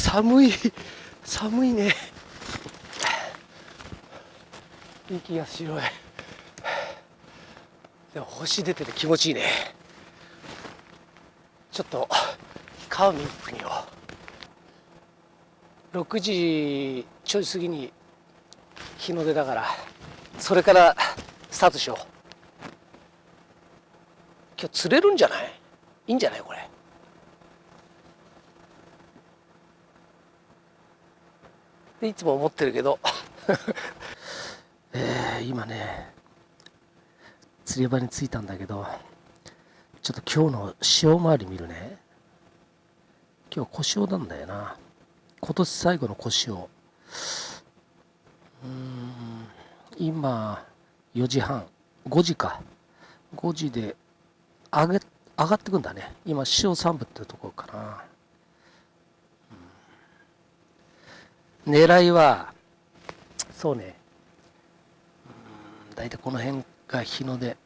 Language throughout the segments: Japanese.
寒い寒いね。息が白い。でも星出てて気持ちいいね。ちょっと川見に行ってみよう。6時ちょい過ぎに日の出だから、それからスタートしよう。今日釣れるんじゃない？いいんじゃないこれ。でいつも思ってるけど今ね釣り場に着いたんだけど、ちょっと今日の潮回り見るね。今日小潮なんだよな。今年最後の小潮。今4時半、5時か。5時で上がってくんだね。今潮3分っていうところかな。狙いはそうね、だいたいこの辺が日の出、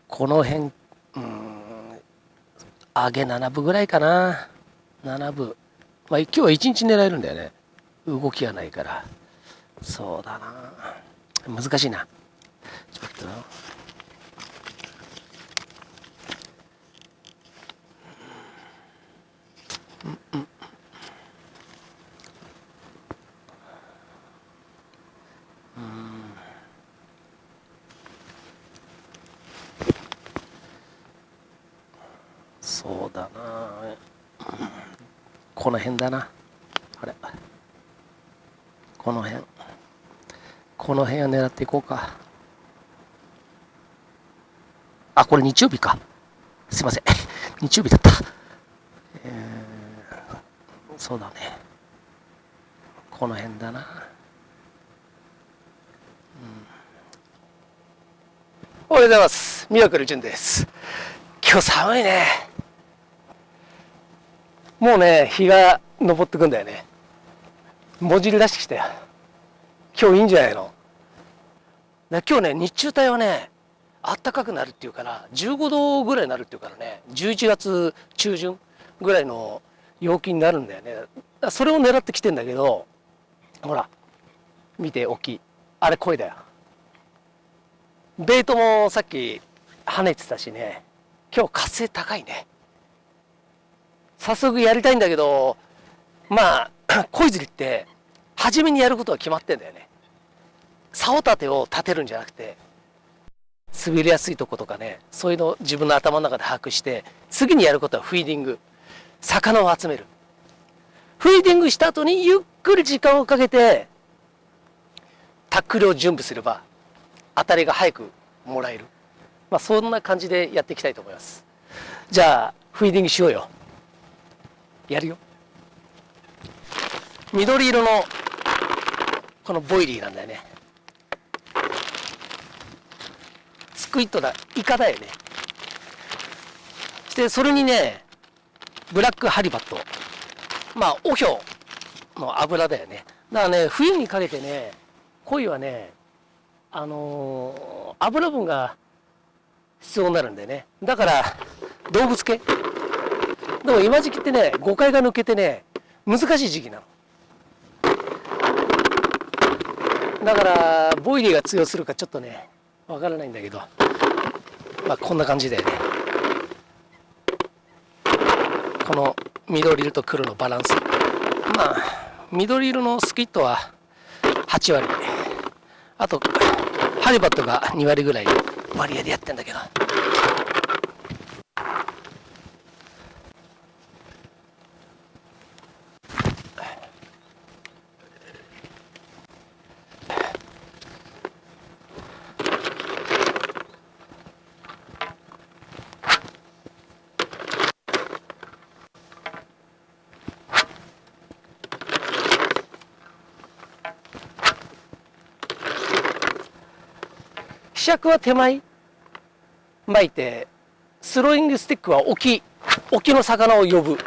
この辺上げ7分ぐらいかな。7分、まあ今日は1日狙えるんだよね。動きがないから。そうだな、難しいな。ちょっとそうだな、この辺だな。あれ、この辺を狙っていこうか。あ、これ日曜日か。すいません日曜日だった。そうだね、この辺だな。おはようございます。ミラクル純です。今日寒いね。もうね、日が昇ってくんだよね。もじり出してきたよ。今日いいんじゃないの。今日ね、日中帯はね、暖かくなるっていうから、15度ぐらいになるっていうからね、11月中旬ぐらいの陽気になるんだよね。それを狙ってきてんだけど、ほら、見て、大きい。あれ、鯉だよ。ベイトもさっき跳ねてたしね、今日活性高いね。早速やりたいんだけど、まあ鯉釣りって初めにやることは決まってんだよね。竿立てを立てるんじゃなくて、滑りやすいとことかね、そういうのを自分の頭の中で把握して、次にやることはフィーディング、魚を集める。フィーディングした後にゆっくり時間をかけてタックルを準備すれば当たりが早くもらえる。まあそんな感じでやっていきたいと思います。じゃあフィーディングしようよ。やるよ。緑色のこのボイリーなんだよね。スクイットだ、イカだよね。でそれにね、ブラックハリバット、まあオヒョの油だよね。だからね、冬にかけてね、鯉はね、油分が必要になるんだよね。だから動物系。でも今時期ってね、誤解が抜けてね、難しい時期なの。だからボイリーが通用するかちょっとねわからないんだけど、まあこんな感じだよね。この緑色と黒のバランス、まあ緑色のスキットは8割、あとハリバットが2割ぐらい割合でやってんだけど、柄杓は手前巻いて、スローイングスティックは沖の魚を呼ぶ。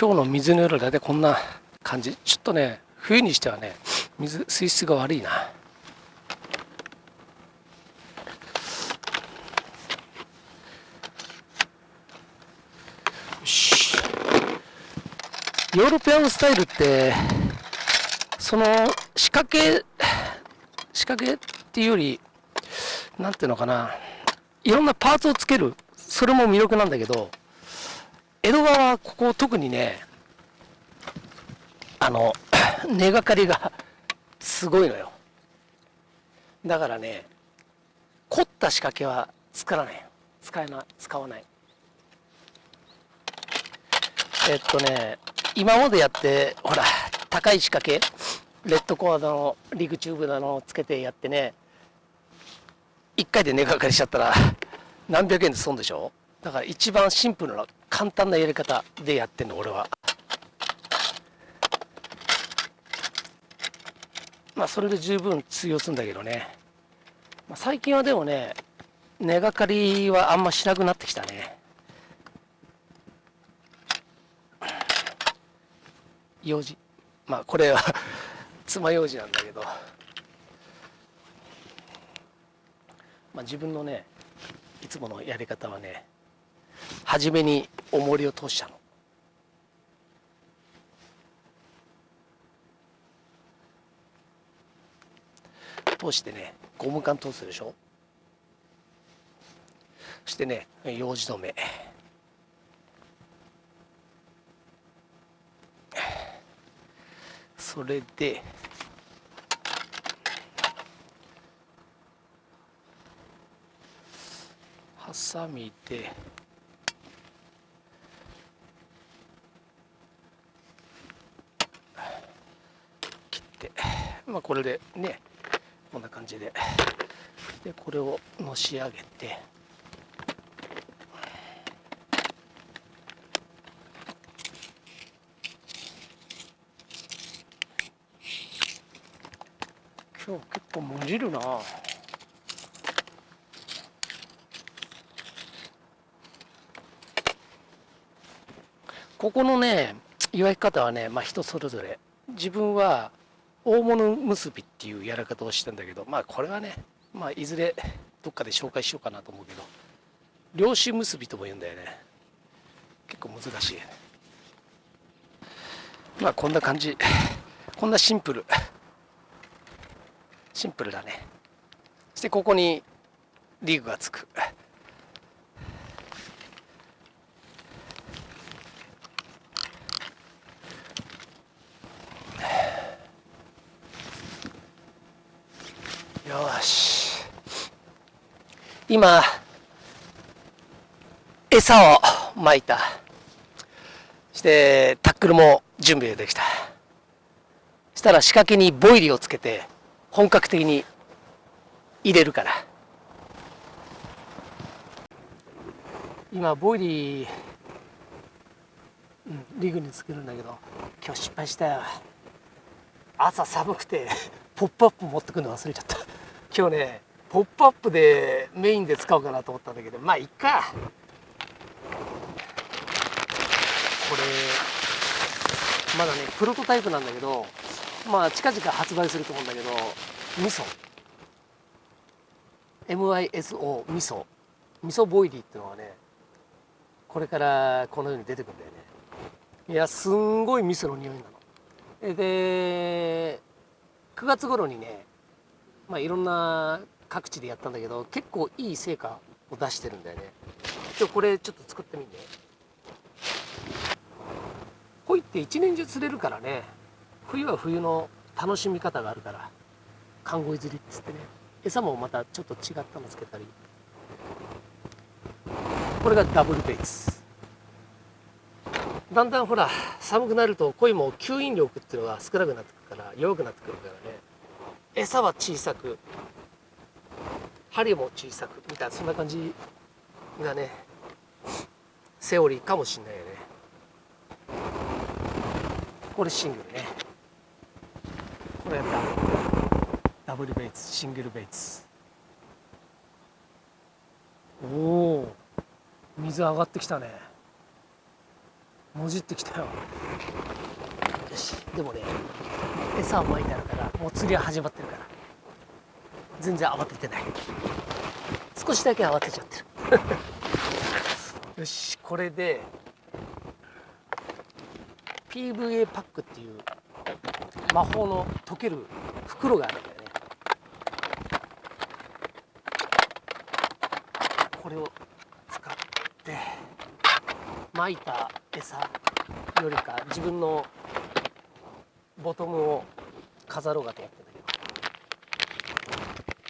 今日の水の色は大体こんな感じ。ちょっとね、冬にしてはね、水質が悪いな。よし。ヨーロピアンスタイルって、その仕掛けっていうより、なんていうのかな、いろんなパーツをつける、それも魅力なんだけど、江戸川はここ特にね、根がかりがすごいのよ。だからね、凝った仕掛けは作らないよ。使わない。今までやって、ほら、高い仕掛け、レッドコアだの、リグチューブだのつけてやってね、1回で根がかりしちゃったら、何百円で損でしょ。だから一番シンプルな、簡単なやり方でやってんの、俺は。まあ、それで十分通用するんだけどね。まあ、最近はでもね、根がかりはあんましなくなってきたね。用事。まあ、これは爪楊枝なんだけど、まあ、自分のね、いつものやり方はね、初めに重りを通したの。通してね、ゴム管通すでしょ。そしてね、用事止め。それで、ハサミで、切って、まあこれでね、こんな感じで、でこれをのし上げて、今日結構もじるな。ここのね、祝い方はね、まあ人それぞれ。自分は大物結びっていうやり方をしてんだけど、まあこれはね、まあいずれどっかで紹介しようかなと思うけど、漁師結びとも言うんだよね。結構難しい。まあこんな感じ。こんなシンプルだね。そしてここにリグがつく。よし。今餌をまいた。してタックルも準備ができた。したら仕掛けにボイリーをつけて本格的に入れるから。今ボイリー、リグにつけるんだけど、今日失敗したよ。朝寒くてポップアップ持ってくるの忘れちゃった。今日ね、ポップアップでメインで使おうかなと思ったんだけど、まあいっか。これまだねプロトタイプなんだけど、まあ近々発売すると思うんだけど、味噌 MISO 味噌ボイリーっていうのがね、これからこのように出てくるんだよね。いや、すんごい味噌の匂いなので、9月頃にね、まあいろんな各地でやったんだけど、結構いい成果を出してるんだよね。今日これちょっと作ってみんね。鯉って一年中釣れるからね、冬は冬の楽しみ方があるから、寒鯉釣りっつってね、餌もまたちょっと違ったのつけたり。これがダブルベイツ。だんだんほら寒くなると鯉も吸引力っていうのが少なくなってくるから、弱くなってくるからね、餌は小さく針も小さくみたいな、そんな感じがねセオリーかもしんないよね。これシングルね。これダブルベイツ、シングルベイツ。おお、水上がってきたね。もじってきたよ。よし、でもね餌をまいてあるからもう釣りは始まってるから全然慌ててない。少しだけ慌てちゃってるよし、これで PVA パックっていう魔法の溶ける袋があるんだよね。これを使ってまいた餌よりか自分のボトムを飾ろうかと思ってんだけ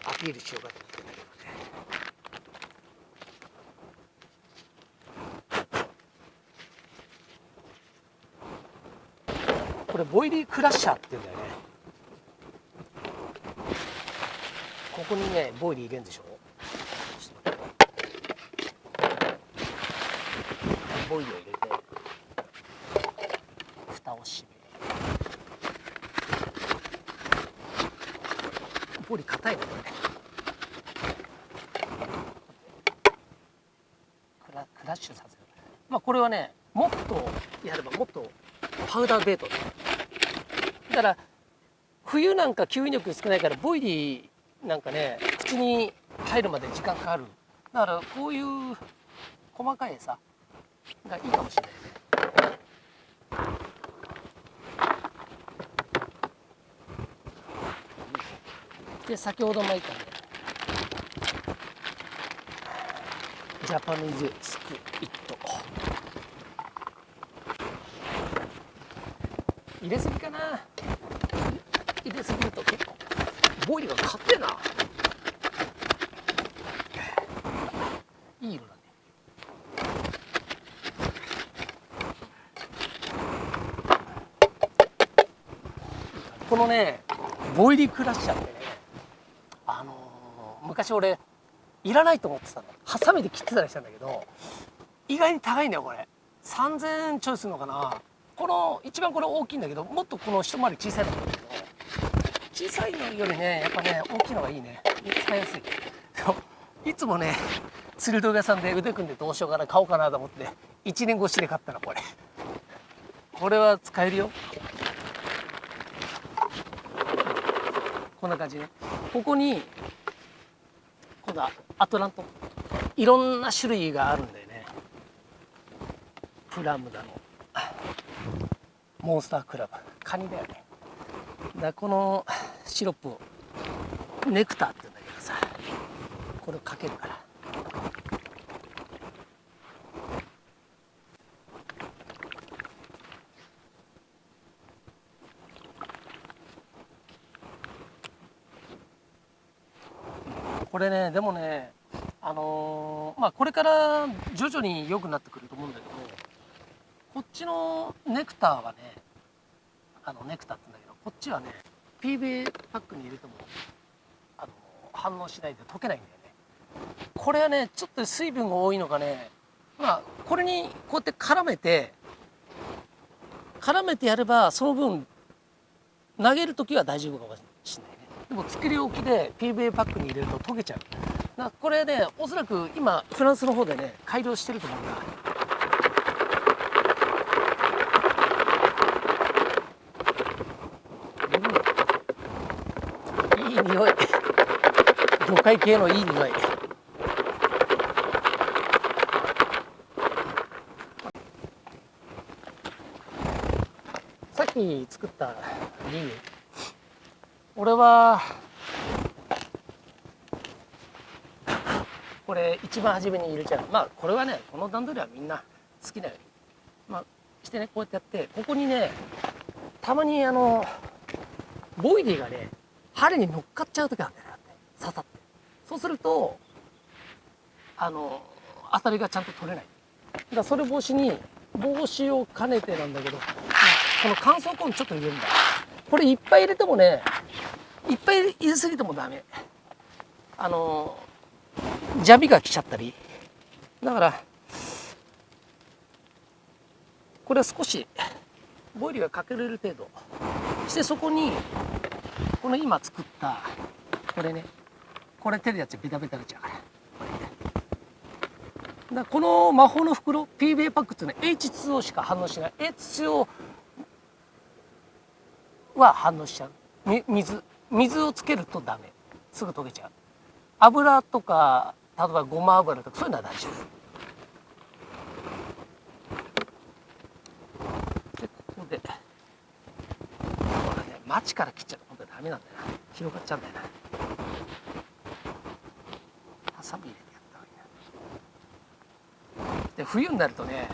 ど、アピールしようかと思ってんだけどね。これボイリークラッシャーって言うんだよね。ここにねボイリー入れるんでしょ。ボイリーを入れて蓋を閉め、ボイリー硬いねこれ。クラッシュさせる。まあこれはねもっとやればもっとパウダーベイトだから冬なんか吸引力少ないからボイリーなんかね口に入るまで時間かかる。だからこういう細かい餌がいいかもしれないね。で先ほど巻いたねジャパニーズスクイット入れすぎかな。入れすぎると結構ボイルが勝ってな。いい色だね。このねボイリークラッシャーってね、昔俺いらないと思ってたの。ハサミで切ってたりしたんだけど意外に高いんだよこれ。3000円ちょいするのかな。この一番これ大きいんだけどもっとこの一回り小さいのがいいんだけど、小さいのよりねやっぱね大きいのがいいね。使いやすい。いつもね釣り道具屋さんで腕組んでどうしようかな買おうかなと思って1年越しで買ったのこれ。これは使えるよ。こんな感じね。ここに今度はアトラントいろんな種類があるんだよね。プラムだのモンスタークラブカニだよね。だからこのシロップをネクターって言うんだけどさ、これをかけるから。これねでもねまあこれから徐々に良くなってくると思うんだけど、こっちのネクターはねネクターって言うんだけど、こっちはね PVA パックに入れても反応しないで溶けないんだよね。これはねちょっと水分が多いのかね、まあこれにこうやって絡めてやればその分投げる時は大丈夫かもしれないね。でも作り置きで PVA パックに入れると溶けちゃう。だからこれねおそらく今フランスの方でね改良してると思うんだ。いい匂い魚介系のいい匂い。さっき作ったリール、俺はこれ一番初めに入れちゃう。まあこれはねこの段取りはみんな好きなようにまあしてね、こうやってやってここにねたまにボイリーがね針に乗っかっちゃう時あるんだよね。刺さって、そうすると当たりがちゃんと取れない。だからそれ防止を兼ねてなんだけど、まあ、この乾燥コーンちょっと入れるんだ。これいっぱい入れてもねいっぱい入れすぎてもダメ。ジャビが来ちゃったり。だからこれは少しボイルがかけれる程度してそこにこの今作ったこれね、これ手でやっちゃベタベタになっちゃうからこの魔法の袋 PVA パックっていうのは H2O しか反応しない。 H2O は反応しちゃう。水をつけるとダメ、すぐ溶けちゃう。油とか例えばごま油とかそういうのは大丈夫で。ここでこれね、町から切っちゃうと本当にダメなんだよな、広がっちゃうんだよな。ハサミ入れてやった方がいいな。で冬になるとね、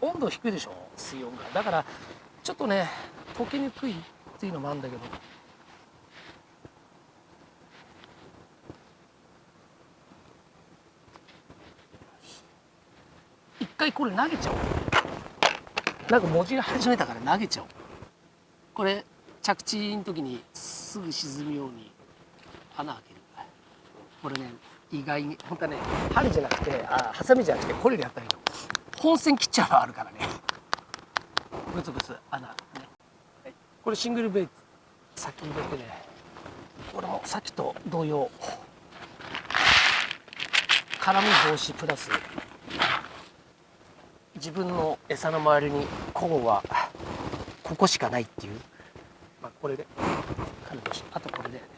温度低いでしょ、水温が。だからちょっとね溶けにくいっていうのもあるんだけど、一回これ投げちゃおう。なんか文字が始めたから投げちゃおう。これ着地の時にすぐ沈むように穴開ける。これね、意外に本当はね、針じゃなくてハサミじゃなくてこれでやったけど本線切っちゃうのあるからね、ブツブツ穴ね。これシングルベイツ先に入れてね、これもさっきと同様絡み防止プラス自分の餌の周りにコーンはここしかないっていう、これで絡み防止。あとこれだよね、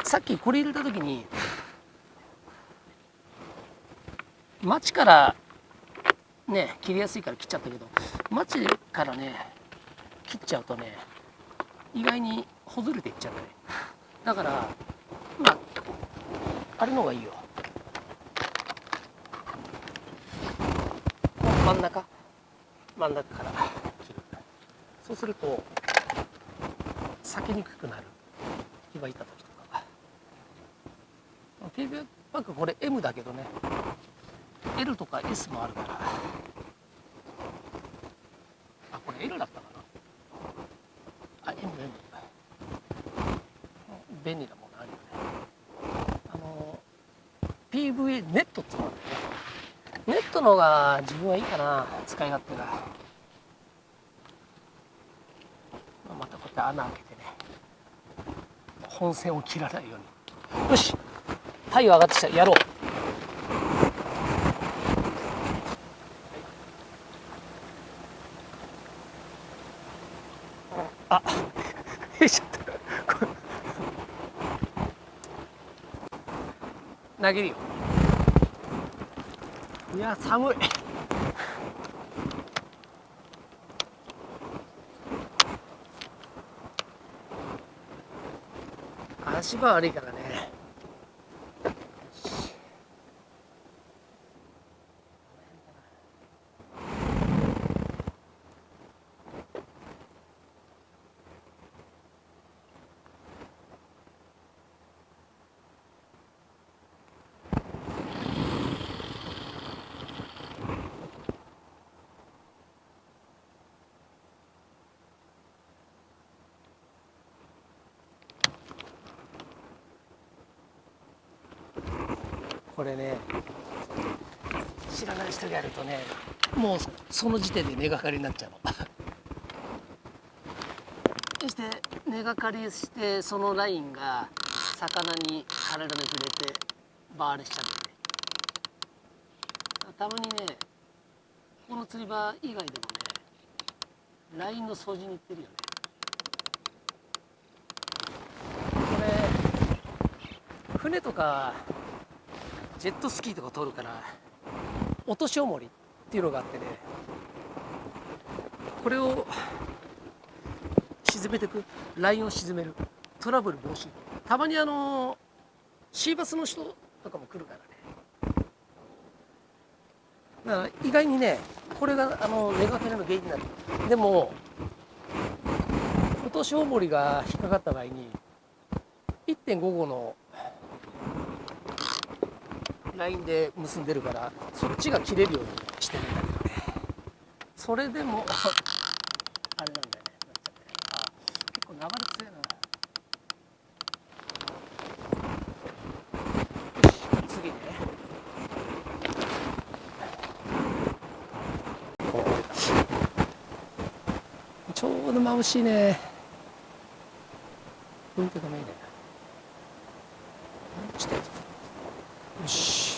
さっきこれ入れた時にマチからね切りやすいから切っちゃったけど、マチからね切っちゃうとね意外にほずれていっちゃうんだね。だからあれの方がいいよ。真ん中から切る。そうすると裂けにくくなる。火がいた時とか。PVA パックこれ M だけどね、L とか S もあるから。これ L だったかな。M。便利なものあるよね。PVA ネットっていうのがあるんだよね。ネットの方が自分はいいかな、使い勝手が。またこうやって穴開けてね、本線を切らないように。よし、太陽上がってきた、やろう。よいしょっと投げるよ。いや寒い。足場悪いからね。これね、知らない人がやるとね、もうその時点で根がかりになっちゃうの。そして根がかりしてそのラインが魚に体に触れてバーレしちゃうんだよね。たまにね、この釣り場以外でもね、ラインの掃除に行ってるよね。これ船とかジェットスキーとか通るから落とし重りっていうのがあってね、これを沈めていく、ラインを沈める、トラブル防止。たまにシーバスの人とかも来るからね。だから意外にね、これが根がかりの原因になる。でも落とし重りが引っかかった場合に 1.5 号のラインで結んでるから、そっちが切れるようにしてるんだけどね、それでもあれなんだよね、なっちゃって。結構流れ強いな。よし、次ね。ちょうど眩しいね。浮いてかないね。ちょっとよし。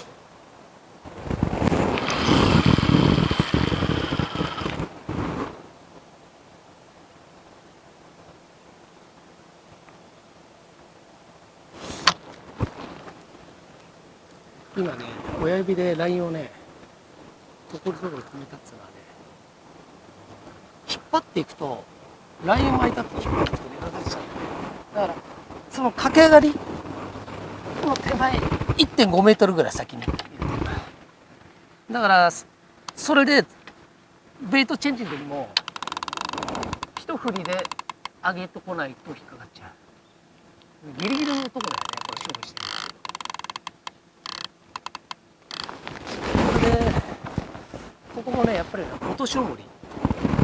今ね、親指でラインをね、ところどころ止めたっていうのはね、引っ張っていくと、ラインを巻いたって引っ張っていくと根がかりしちゃうんだよね。だから、その駆け上がりの手前、1.5 メートルぐらい先に入れてる。だから、それで、ベイトチェンジの時も、一振りで上げとこないと引っかかっちゃう。ギリギリのとこだよね、これ勝負してる。これで、ここもね、やっぱり落としおもり。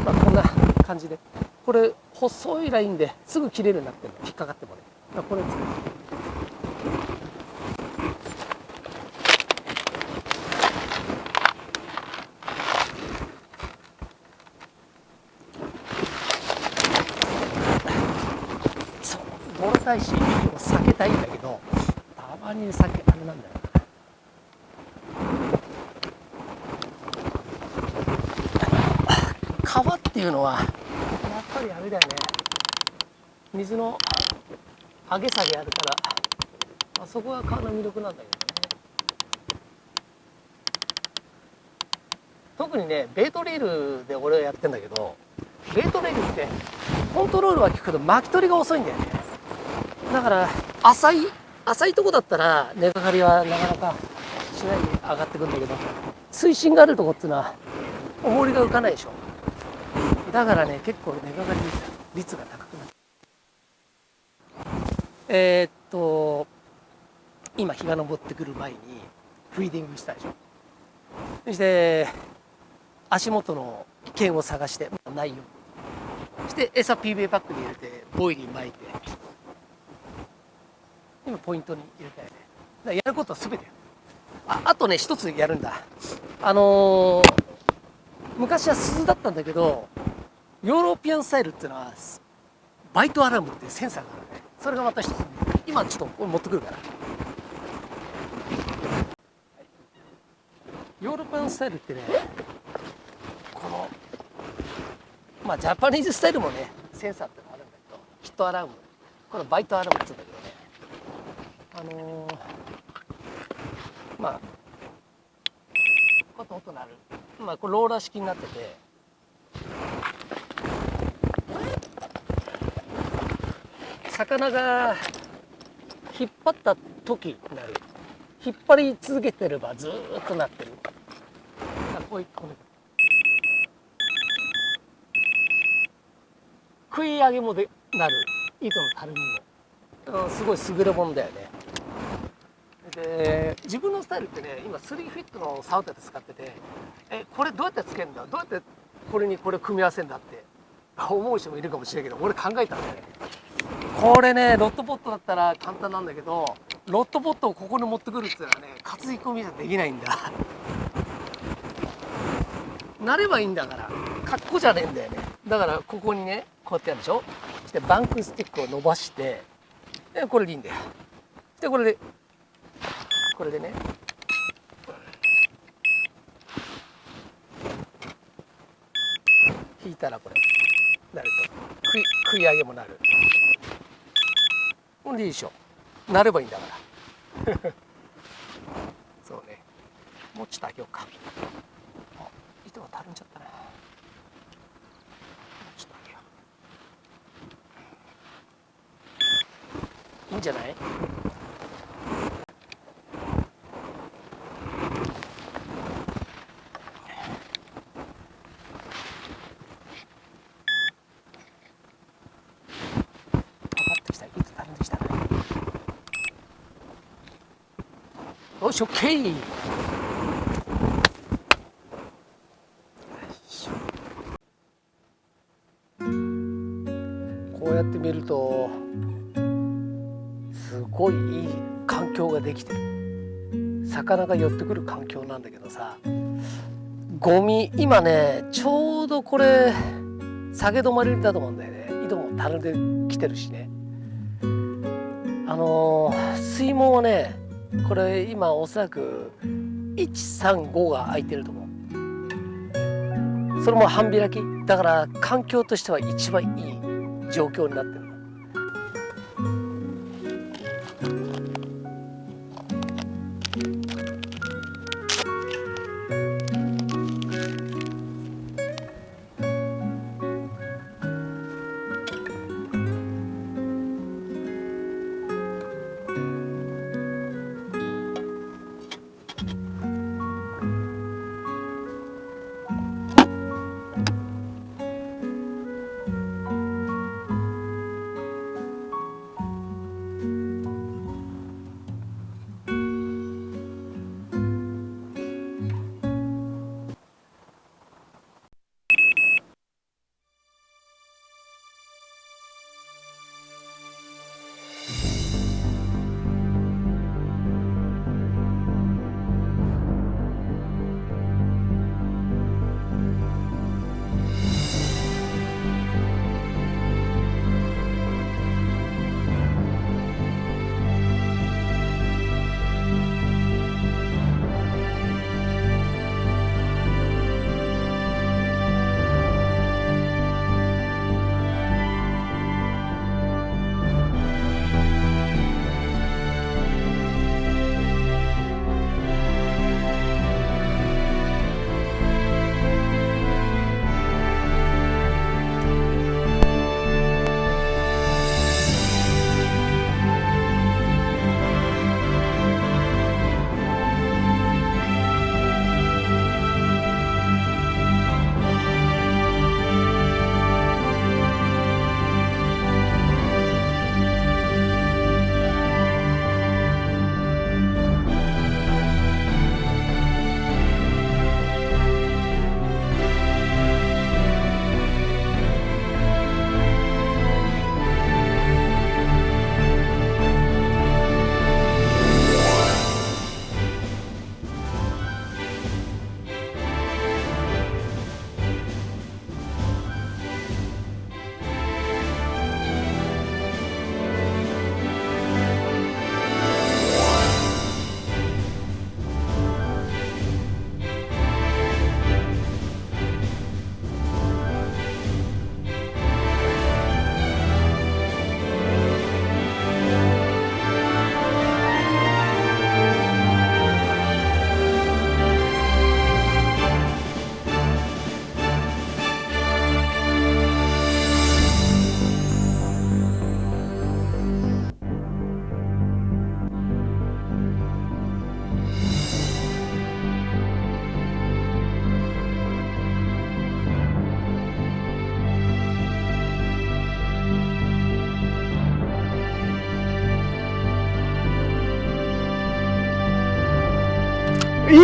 まあ、こんな感じで。これ、細いラインですぐ切れるようになってるの。引っかかってもね。これですね。ボロ返しを避けたいんだけど、たまにあれなんだよな。川っていうのはやっぱりあれだよね、水の上げ下げあるから、そこが川の魅力なんだけどね。特にね、ベイトレールで俺はやってんだけど、ベイトレールってコントロールは効くけど巻き取りが遅いんだよね。だから浅いとこだったら根かかりはなかなかしないで上がってくるんだけど、水深があるとこっていうのは重りが浮かないでしょ。だからね、結構根かかり率が高くなる。今日が昇ってくる前にフィーディングしたでしょ。そして足元の剣を探して、ないよ。そして餌 PB バッグに入れてボイに巻いて、今ポイントに入れたよね。だからやることは全て。あとね、一つやるんだ。昔は鈴だったんだけど、ヨーロピアンスタイルっていうのはバイトアラームっていうセンサーがあるね。それがまた一つ。今ちょっと持ってくるから。ヨーロピアンスタイルってね、このジャパニーズスタイルもね、センサーってのがあるんだけど、ヒットアラーム、これバイトアラームって言うんだけどね、こうやって音鳴る。これローラー式になってて、魚が引っ張った時になる。引っ張り続けてればずーっとなってる。こういう食い上げもでなる。糸のたるみも、すごい優れもんだよね。で、自分のスタイルってね、今3フィットのサウタで使ってて、これどうやってつけるんだ、どうやってこれにこれ組み合わせるんだって思う人もいるかもしれないけど、俺考えたんだよね。これね、ロットポットだったら簡単なんだけど、ロットポットをここに持ってくるっていうのはね、担ぎ込みじゃできないんだ。なればいいんだから、かっこじゃねえんだよね。だからここにね、こうやってやるでしょ。そしてバンクスティックを伸ばして、これでいいんだよ。でこれでね、引いたらこれなると食い上げもなる。ほんでいいでしょ。なればいいんだからそうね、もうちょっと上げようか。糸がたるんじゃったな。もうちょっと上げよう。いいんじゃない。よし、オッケー。こうやって見るとすごいいい環境ができてる。魚が寄ってくる環境なんだけどさ、ゴミ今ね、ちょうどこれ下げ止まりだと思うんだよね。井戸もたるんできてるしね。水門はね、これ今おそらく135が空いてると思う。それも半開きだから環境としては一番いい状況になってる。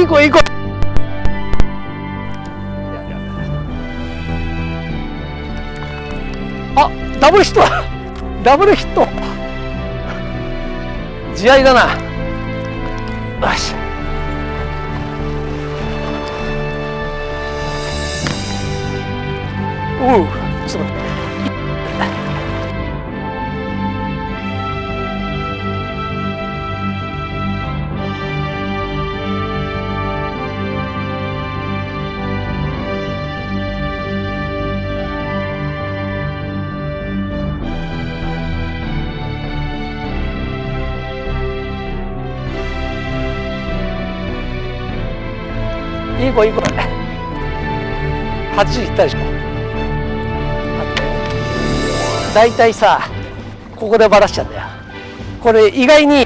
いい子いい子。あ、ダブルヒットだ。ダブルヒット。地合いだな。よし。おう、ちょっと待って。いい子いい子。80いったでしょ。だいたいさ、ここでバラしちゃうんだよ。これ意外に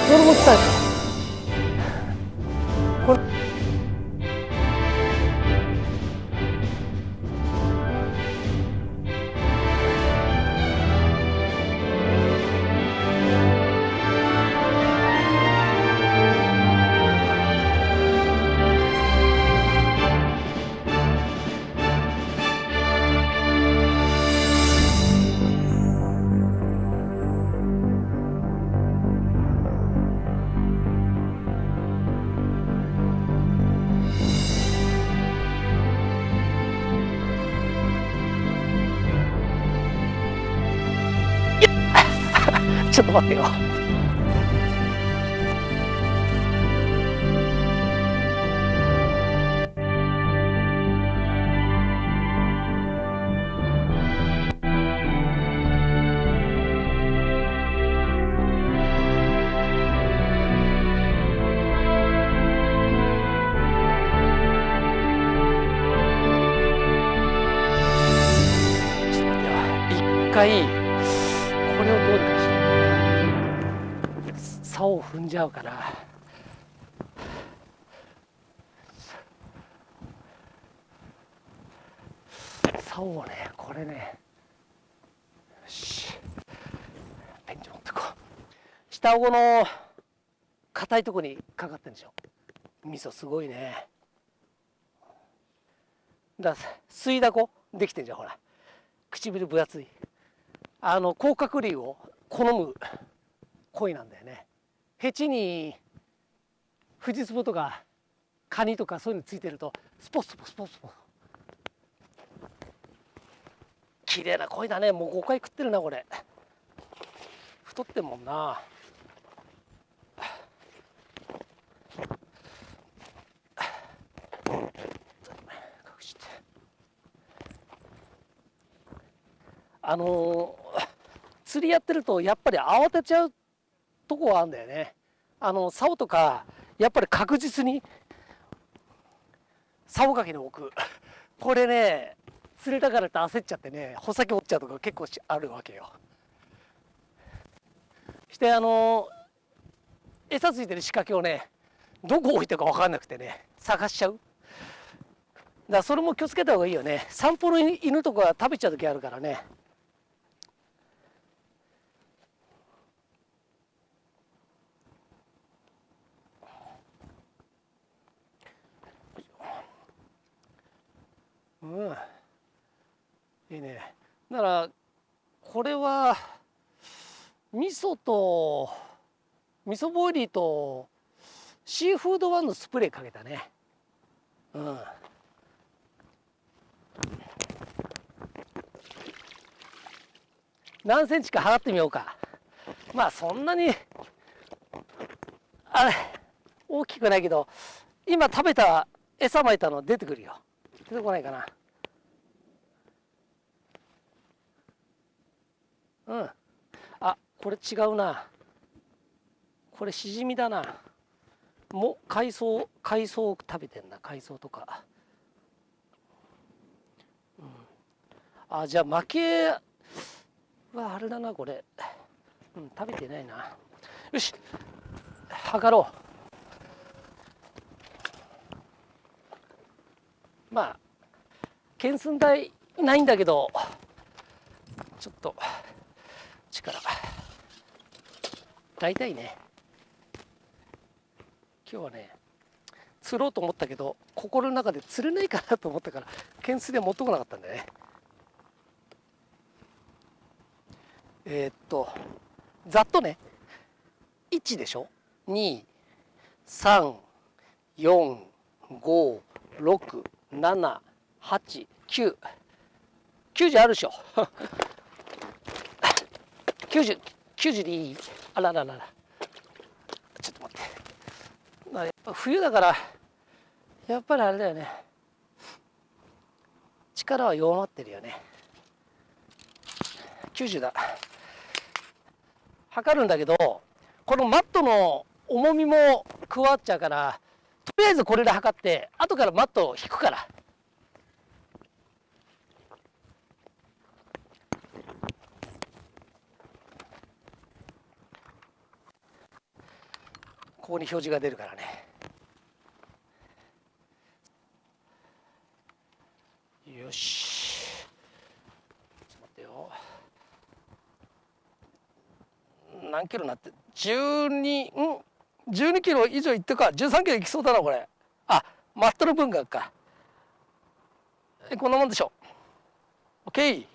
それも来たでしょ。これちょっと待ってよ。一回これをどうにかして竿を踏んじゃうから。竿をね、これね、よし、ペンチ持ってこう。下顎の硬いとこにかかってるんでしょ。味噌すごいね。だから吸いだこできてんじゃん、ほら。唇分厚い。甲殻類を好む鯉なんだよね。ヘチにフジツボとかカニとかそういうのついてるとスポスポスポスポ。綺麗な鯉だね。もう5回食ってるなこれ。太ってんもんな。隠して。釣りやってるとやっぱり慌てちゃうとこがあるんだよね。竿とかやっぱり確実に竿掛けに置く。これね、釣れたからって焦っちゃってね、穂先折っちゃうとか結構あるわけよ。して餌ついてる仕掛けをね、どこ置いてるか分かんなくてね、探しちゃう。だからそれも気をつけた方がいいよね。散歩の犬とか食べちゃう時あるからね。うん、いいね。だからこれは味噌ボイリーとシーフードワンのスプレーかけたね。うん。何センチか測ってみようか。まあそんなにあれ大きくないけど、今食べた餌まいたの出てくるよ。出てこないかな。うん。あ、これ違うな。これシジミだな。海藻を食べてんな。海藻とか。うん、あ、じゃあ負けはあれだなこれ。うん、食べてないな。よし、測ろう。まあ懸垂台ないんだけど、ちょっと力大体ね、今日はね釣ろうと思ったけど心の中で釣れないかなと思ったから懸垂で持ってこなかったんだよね。ざっとね1でしょ、2、3、4、5、6、7、8、9、90あるでしょ90、90でいい？あらららら、ちょっと待って。やっぱ冬だからやっぱりあれだよね、力は弱まってるよね。90だ。測るんだけどこのマットの重みも加わっちゃうから、とりあえずこれで測って後からマットを引くから。ここに表示が出るからね。よし、ちょっと待ってよ。何キロになって12、12キロ以上いってか、13キロいきそうだなこれ。あ、マットの分がか。こんなもんでしょ。 OK。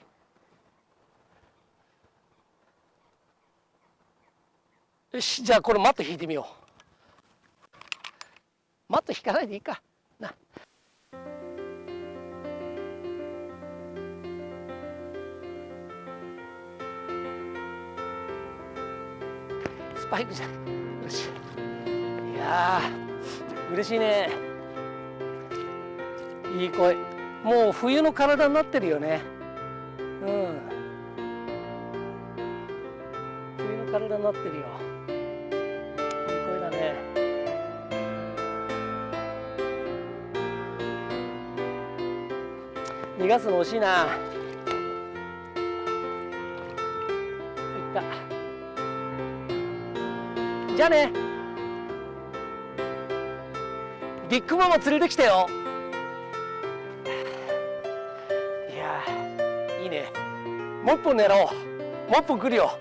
よし、じゃあこれマット引いてみよう。マット引かないでいいかな。スパイクじゃん。よし。いやー嬉しいね。いい声。もう冬の体になってるよね。うん、冬の体になってるよ。いい声だね。逃がすの惜しいな。いった。じゃあね。ビッグママ連れてきたよ。いやいいね。もう一本狙おう。もう一本来るよ。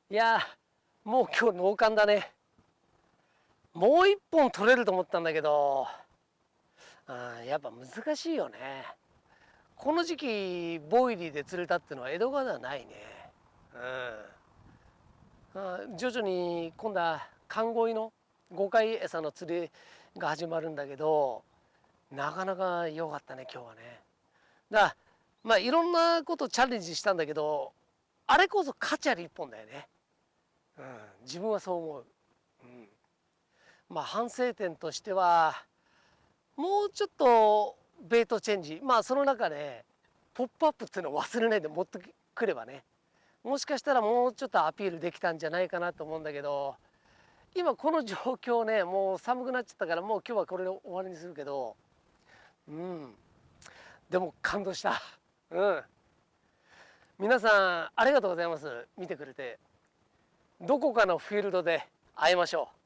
いやもう今日脳幹だね。もう一本取れると思ったんだけど、やっぱ難しいよね。この時期ボイリーで釣れたっていうのは江戸川ではないね。徐々に今度は寒鯉の5回餌の釣りが始まるんだけど、なかなか良かったね今日はね。だからまあいろんなことチャレンジしたんだけど、あれこそ価値ある一本だよね。自分はそう思う。まあ反省点としてはもうちょっとベイトチェンジ、まあその中でポップアップっていうのを忘れないで持ってくればね、もしかしたらもうちょっとアピールできたんじゃないかなと思うんだけど、今この状況ね、もう寒くなっちゃったからもう今日はこれで終わりにするけど、でも感動した。皆さんありがとうございます。見てくれて。どこかのフィールドで会いましょう。